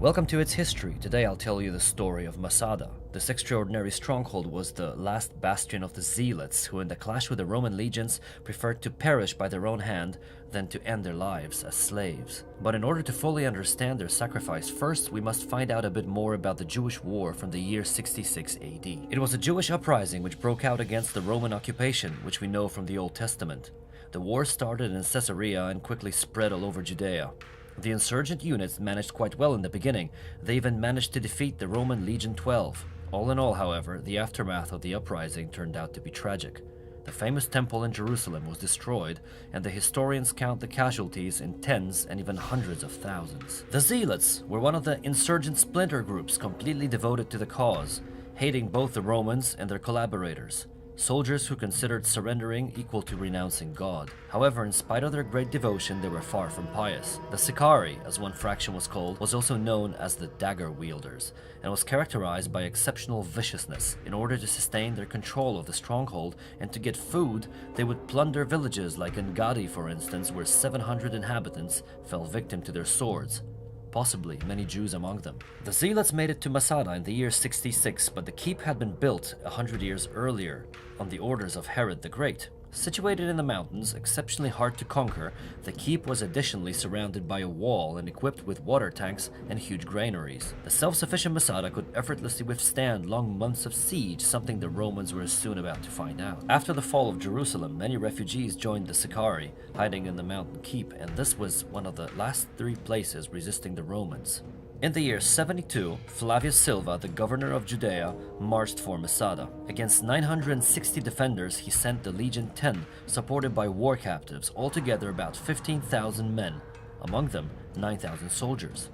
Welcome to Its History. Today I'll tell you the story of Masada. This extraordinary stronghold was the last bastion of the Zealots, who in the clash with the Roman legions preferred to perish by their own hand than to end their lives as slaves. But in order to fully understand their sacrifice, first we must find out a bit more about the Jewish war from the year 66 AD. It was a Jewish uprising which broke out against the Roman occupation, which we know from the Old Testament. The war started in Caesarea and quickly spread all over Judea. The insurgent units managed quite well in the beginning. They even managed to defeat the Roman Legion 12. All in all, however, the aftermath of the uprising turned out to be tragic. The famous temple in Jerusalem was destroyed, and the historians count the casualties in tens and even hundreds of thousands. The Zealots were one of the insurgent splinter groups completely devoted to the cause, hating both the Romans and their collaborators. Soldiers who considered surrendering equal to renouncing God. However, in spite of their great devotion, they were far from pious. The Sicarii, as one fraction was called, was also known as the dagger wielders, and was characterized by exceptional viciousness. In order to sustain their control of the stronghold and to get food, they would plunder villages like Engadi, for instance, where 700 inhabitants fell victim to their swords. Possibly many Jews among them. The Zealots made it to Masada in the year 66, but the keep had been built 100 years earlier on the orders of Herod the Great. Situated in the mountains, exceptionally hard to conquer, the keep was additionally surrounded by a wall and equipped with water tanks and huge granaries. The self-sufficient Masada could effortlessly withstand long months of siege, something the Romans were soon about to find out. After the fall of Jerusalem, many refugees joined the Sicarii, hiding in the mountain keep, and this was one of the last three places resisting the Romans. In the year 72, Flavius Silva, the governor of Judea, marched for Masada. Against 960 defenders, he sent the Legion 10, supported by war captives, altogether about 15,000 men, among them 9,000 soldiers.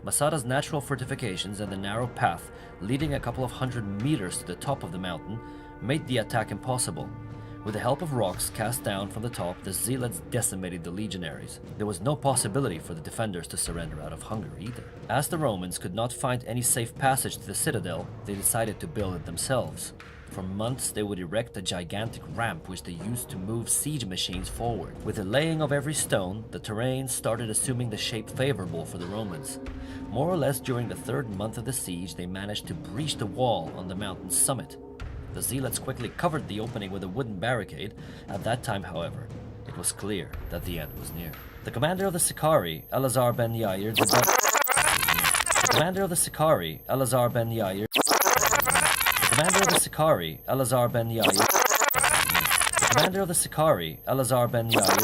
Masada's natural fortifications and the narrow path, leading a couple of hundred meters to the top of the mountain, made the attack impossible. With the help of rocks cast down from the top, the Zealots decimated the legionaries. There was no possibility for the defenders to surrender out of hunger either. As the Romans could not find any safe passage to the citadel, they decided to build it themselves. For months they would erect a gigantic ramp which they used to move siege machines forward. With the laying of every stone, the terrain started assuming the shape favorable for the Romans. More or less during the third month of the siege, they managed to breach the wall on the mountain's summit. The Zealots quickly covered the opening with a wooden barricade. At that time, however, it was clear that the end was near. The commander of the Sicarii, Elazar ben Yair, did not... The commander of the Sicarii, Elazar ben Yair... The commander of the Sicarii, Elazar ben Yair... The commander of the Sicarii, Elazar ben Yair...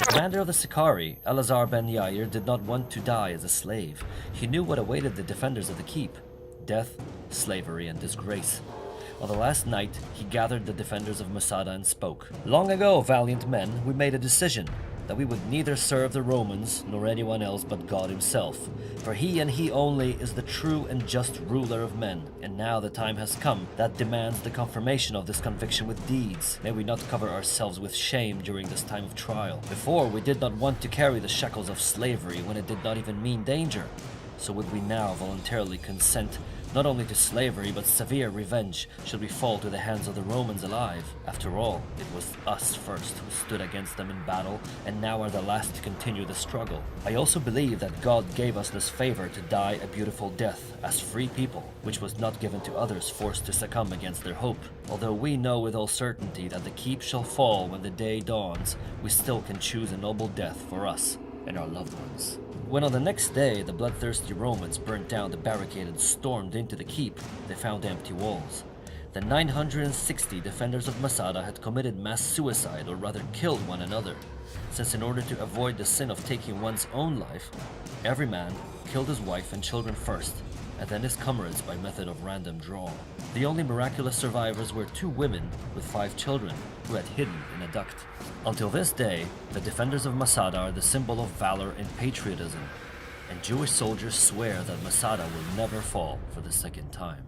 The commander of the Sicarii, Elazar ben Yair, did not want to die as a slave. He knew what awaited the defenders of the keep: death, slavery, and disgrace. On the last night, he gathered the defenders of Masada and spoke. "Long ago, valiant men, we made a decision that we would neither serve the Romans nor anyone else but God himself. For he and he only is the true and just ruler of men. And now the time has come that demands the confirmation of this conviction with deeds. May we not cover ourselves with shame during this time of trial. Before, we did not want to carry the shackles of slavery when it did not even mean danger. So would we now voluntarily consent not only to slavery but severe revenge should we fall to the hands of the Romans alive? After all, it was us first who stood against them in battle and now are the last to continue the struggle. I also believe that God gave us this favor to die a beautiful death as free people, which was not given to others forced to succumb against their hope. Although we know with all certainty that the keep shall fall when the day dawns, we still can choose a noble death for us and our loved ones." When on the next day the bloodthirsty Romans burnt down the barricade and stormed into the keep, they found empty walls. The 960 defenders of Masada had committed mass suicide, or rather killed one another, since in order to avoid the sin of taking one's own life, every man killed his wife and children first, and then his comrades by method of random draw. The only miraculous survivors were 2 women with 5 children who had hidden in a duct. Until this day, the defenders of Masada are the symbol of valor and patriotism, and Jewish soldiers swear that Masada will never fall for the second time.